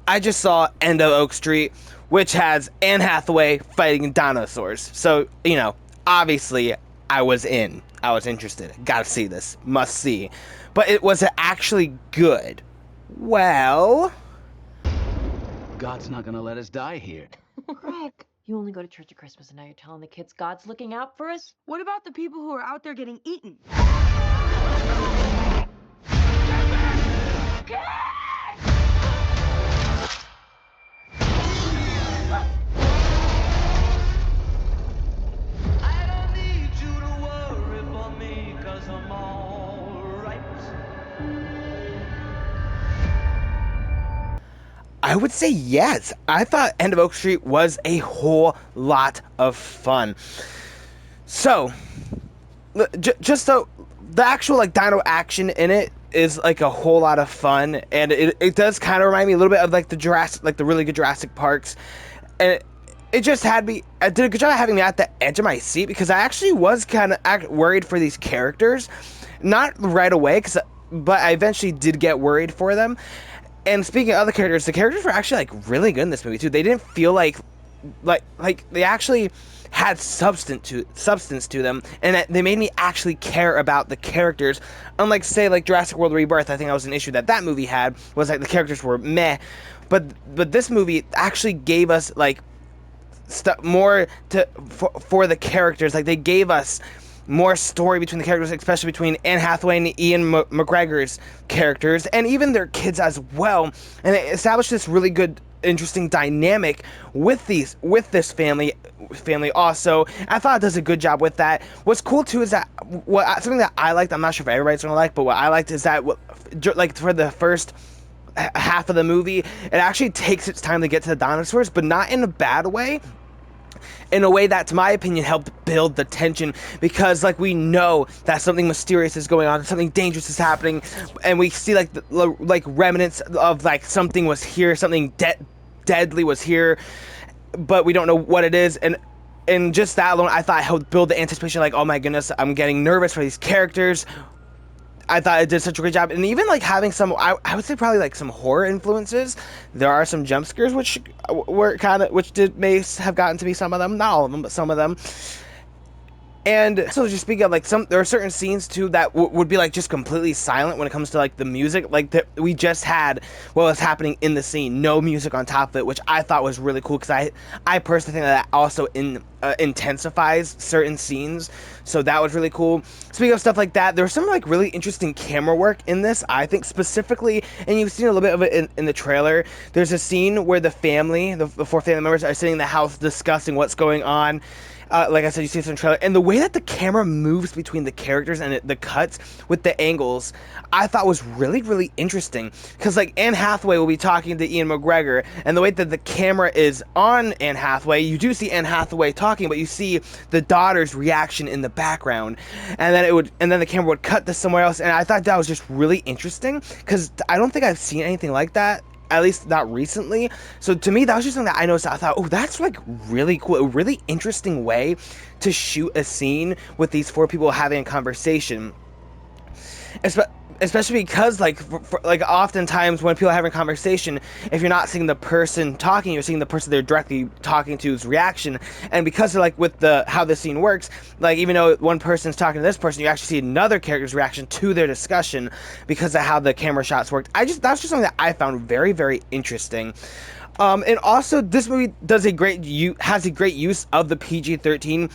I just saw End of Oak Street, which has Anne Hathaway fighting dinosaurs. So, obviously I was in. I was interested. Gotta see this. Must see. But was it actually good? Well... God's not gonna let us die here. Greg, you only go to church at Christmas and now you're telling the kids God's looking out for us? What about the people who are out there getting eaten? I would say yes. I thought End of Oak Street was a whole lot of fun. So, just so the actual like dino action in it is like a whole lot of fun, and it does kind of remind me a little bit of like the really good Jurassic Parks, and it just had me. I did a good job of having me at the edge of my seat because I actually was kind of worried for these characters, not right away, but I eventually did get worried for them. And speaking of other characters, the characters were actually like really good in this movie too. They didn't feel like they actually had substance to them, and that they made me actually care about the characters. Unlike say like Jurassic World Rebirth, I think that was an issue that movie had, was like the characters were meh, but this movie actually gave us like stuff more for the characters. Like they gave us more story between the characters, especially between Anne Hathaway and Ian McGregor's characters, and even their kids as well. And it established this really good, interesting dynamic with this family. Also, I thought it does a good job with that. What's cool too is that something that I liked. I'm not sure if everybody's gonna like, but what I liked is that like for the first half of the movie, it actually takes its time to get to the dinosaurs, but not in a bad way. In a way that, to my opinion, helped build the tension, because like we know that something mysterious is going on, something dangerous is happening, and we see like like remnants of like something was here, something deadly was here, but we don't know what it is. And just that alone, I thought helped build the anticipation. Like, oh my goodness, I'm getting nervous for these characters. I thought it did such a great job, and even like having some, I would say probably like some horror influences. There are some jump scares which may have gotten to be some of them, not all of them, but some of them. And so just speaking of like there are certain scenes too that would be like just completely silent when it comes to like the music, like we just had what was happening in the scene, no music on top of it, which I thought was really cool, because I personally think that also intensifies certain scenes, so that was really cool. Speaking of stuff like that, there was some like really interesting camera work in this, I think specifically, and you've seen a little bit of it in the trailer. There's a scene where the four family members are sitting in the house discussing what's going on. Like I said, you see this in the trailer, and the way that the camera moves between the characters and the cuts with the angles, I thought was really, really interesting. Because like Anne Hathaway will be talking to Ian McGregor, and the way that the camera is on Anne Hathaway, you do see Anne Hathaway talking, but you see the daughter's reaction in the background, and then the camera would cut to somewhere else, and I thought that was just really interesting, because I don't think I've seen anything like that, at least not recently. So to me, that was just something that I noticed. I thought, oh, that's like really cool, a really interesting way to shoot a scene with these four people having a conversation. Especially because like like oftentimes when people are having a conversation, if you're not seeing the person talking, you're seeing the person they're directly talking to's reaction. And because of like with how the scene works, like even though one person's talking to this person, you actually see another character's reaction to their discussion because of how the camera shots worked. That's just something that I found very, very interesting. And also this movie has a great use of the PG-13,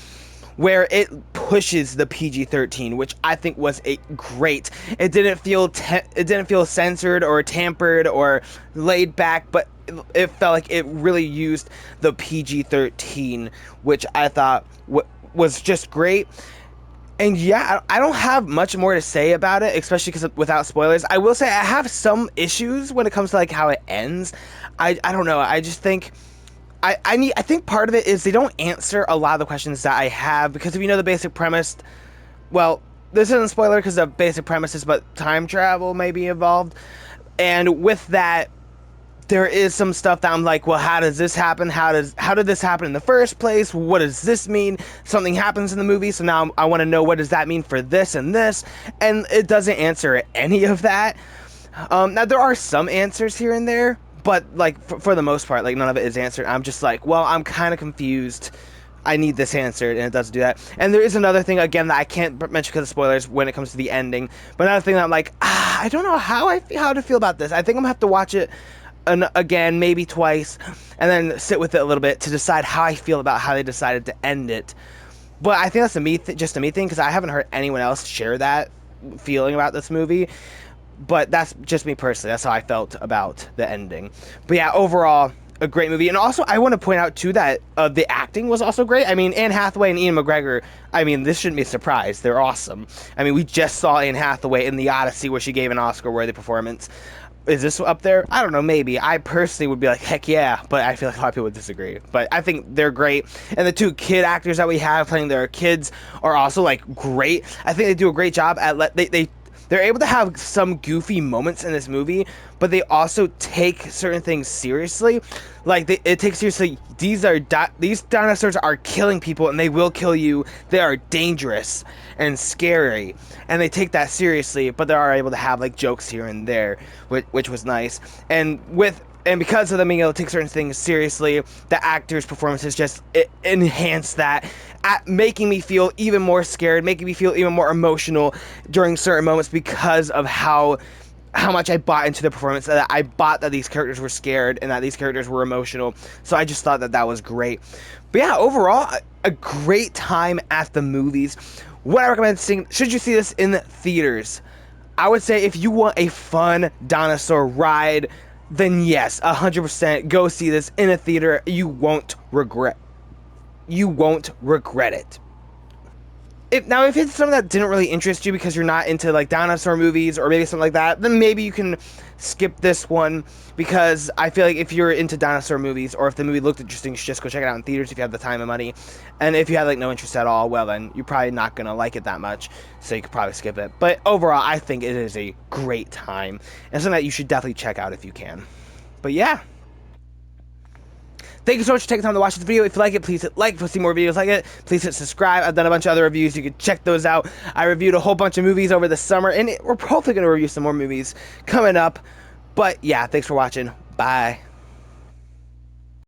where it pushes the PG-13, which I think was great. It didn't feel censored or tampered or laid back, but it felt like it really used the PG-13, which I thought was just great. And yeah, I don't have much more to say about it, especially because without spoilers. I will say I have some issues when it comes to like how it ends. I don't know. I just think I think part of it is they don't answer a lot of the questions that I have, because if you know the basic premise, well, this isn't a spoiler because the basic premise is, but time travel may be involved, and with that, there is some stuff that I'm like, well, how does this happen? How did this happen in the first place? What does this mean? Something happens in the movie, so now I want to know, what does that mean for this and this? And it doesn't answer any of that. Now there are some answers here and there, but like for the most part, like none of it is answered. I'm just like, well, I'm kind of confused. I need this answered, and it doesn't do that. And there is another thing, again, that I can't mention because of spoilers when it comes to the ending. But another thing that I'm like, I don't know how to feel about this. I think I'm gonna have to watch it again, maybe twice, and then sit with it a little bit to decide how I feel about how they decided to end it. But I think that's just a me thing, because I haven't heard anyone else share that feeling about this movie. But that's just me personally. That's how I felt about the ending. But yeah, overall, a great movie. And also, I want to point out, too, that the acting was also great. I mean, Anne Hathaway and Ian McGregor, I mean, this shouldn't be a surprise. They're awesome. I mean, we just saw Anne Hathaway in The Odyssey, where she gave an Oscar-worthy performance. Is this up there? I don't know, maybe. I personally would be like, heck yeah, but I feel like a lot of people would disagree. But I think they're great. And the two kid actors that we have playing their kids are also, like, great. I think they do a great job at they're able to have some goofy moments in this movie, but they also take certain things seriously. Like, it takes seriously, these dinosaurs are killing people, and they will kill you. They are dangerous and scary, and they take that seriously, but they are able to have, like, jokes here and there, which was nice. And because of them being able to take certain things seriously, the actors' performances just enhance that, making me feel even more scared, making me feel even more emotional during certain moments because of how much I bought into the performance, that I bought that these characters were scared and that these characters were emotional. So I just thought that was great. But yeah, overall, a great time at the movies. What I recommend seeing, should you see this in theaters? I would say if you want a fun dinosaur ride, then yes, 100% go see this in a theater. You won't regret it. If it's something that didn't really interest you because you're not into like dinosaur movies or maybe something like that, then maybe you can skip this one, because I feel like if you're into dinosaur movies, or if the movie looked interesting, you should just go check it out in theaters if you have the time and money. And if you have like no interest at all, well, then you're probably not gonna like it that much, so you could probably skip it. But overall, I think it is a great time and something that you should definitely check out if you can. But yeah. Thank you so much for taking time to watch this video. If you like it, please hit like. If you see more videos like it, please hit subscribe. I've done a bunch of other reviews. You can check those out. I reviewed a whole bunch of movies over the summer, and we're probably going to review some more movies coming up. But yeah, thanks for watching. Bye.